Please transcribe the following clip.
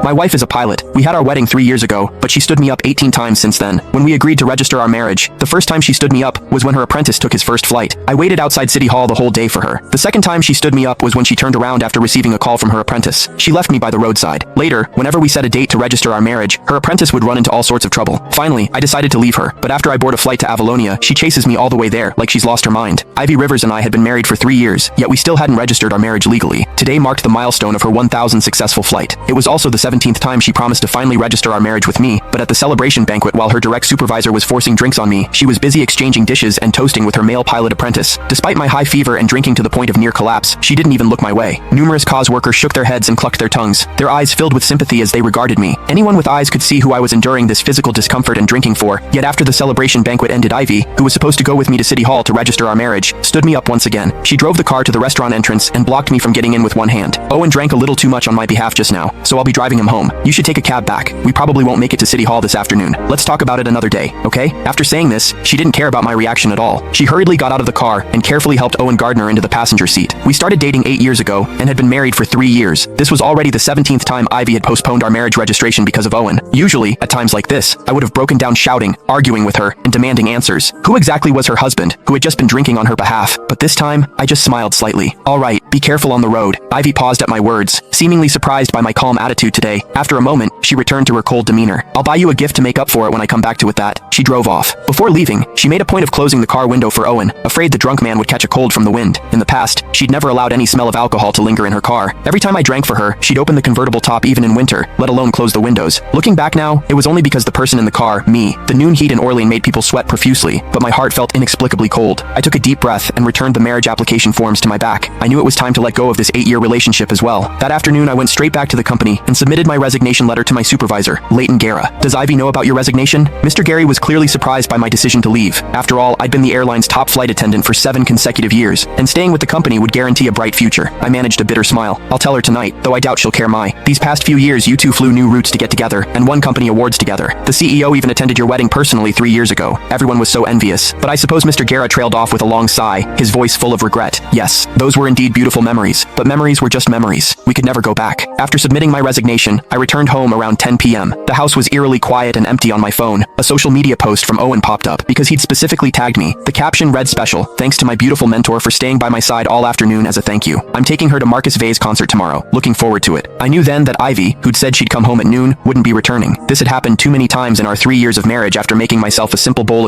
My wife is a pilot. We had our wedding 3 years ago, but she stood me up 18 times since then. When we agreed to register our marriage, the first time she stood me up was when her apprentice took his first flight. I waited outside City Hall the whole day for her. The second time she stood me up was when she turned around after receiving a call from her apprentice. She left me by the roadside. Later, whenever we set a date to register our marriage, her apprentice would run into all sorts of trouble. Finally, I decided to leave her, but after I board a flight to Avalonia, she chases me all the way there like she's lost her mind. Ivy Rivers and I had been married for 3 years, yet we still hadn't registered our marriage legally. Today marked the milestone of her 1,000th successful flight. It was also the 17th time she promised to finally register our marriage with me, but at the celebration banquet while her direct supervisor was forcing drinks on me, she was busy exchanging dishes and toasting with her male pilot apprentice. Despite my high fever and drinking to the point of near collapse, she didn't even look my way. Numerous cause workers shook their heads and clucked their tongues, their eyes filled with sympathy as they regarded me. Anyone with eyes could see who I was enduring this physical discomfort and drinking for, yet after the celebration banquet ended, Ivy, who was supposed to go with me to City Hall to register our marriage, stood me up once again. She drove the car to the restaurant entrance and blocked me from getting in with one hand. Owen drank a little too much on my behalf just now, so I'll be driving him home. You should take a cab back. We probably won't make it to City Hall this afternoon. Let's talk about it another day, okay? After saying this, she didn't care about my reaction at all. She hurriedly got out of the car and carefully helped Owen Gardner into the passenger seat. We started dating 8 years ago and had been married for 3 years. This was already the 17th time Ivy had postponed our marriage registration because of Owen. Usually, at times like this, I would have broken down shouting, arguing with her, and demanding answers. Who exactly was her husband, who had just been drinking on her behalf? But this time, I just smiled slightly. All right, be careful on the road. Ivy paused at my words, seemingly surprised by my calm attitude today. After a moment, she returned to her cold demeanor. I'll buy you a gift to make up for it when I come back to it that. She drove off. Before leaving, she made a point of closing the car window for Owen, afraid the drunk man would catch a cold from the wind. In the past, she'd never allowed any smell of alcohol to linger in her car. Every time I drank for her, she'd open the convertible top even in winter, let alone close the windows. Looking back now, it was only because the person in the car, me, the noon heat in Orlean made people sweat profusely, but my heart felt inexplicably cold. I took a deep breath and returned the marriage application forms to my back. I knew it was time to let go of this 8-year relationship as well. That afternoon, I went straight back to the company and submitted my resignation letter to my supervisor, Leighton Guerra. Does Ivy know about your resignation? Mr. Gary was clearly surprised by my decision to leave. After all, I'd been the airline's top flight attendant for 7 consecutive years, and staying with the company would guarantee a bright future. I managed a bitter smile. I'll tell her tonight, though I doubt she'll care. These past few years you two flew new routes to get together, and won company awards together. The CEO even attended your wedding personally 3 years ago. Everyone was so envious. But I suppose Mr. Guerra trailed off with a long sigh, his voice full of regret. Yes, those were indeed beautiful memories, but memories were just memories. We could never go back. After submitting my resignation, I returned home around 10 p.m. The house was eerily quiet and empty. On my phone, a social media post from Owen popped up because he'd specifically tagged me. The caption read, "Special, thanks to my beautiful mentor for staying by my side all afternoon as a thank you. I'm taking her to Marcus Vay's concert tomorrow. Looking forward to it." I knew then that Ivy, who'd said she'd come home at noon, wouldn't be returning. This had happened too many times in our 3 years of marriage. After making myself a simple bowl of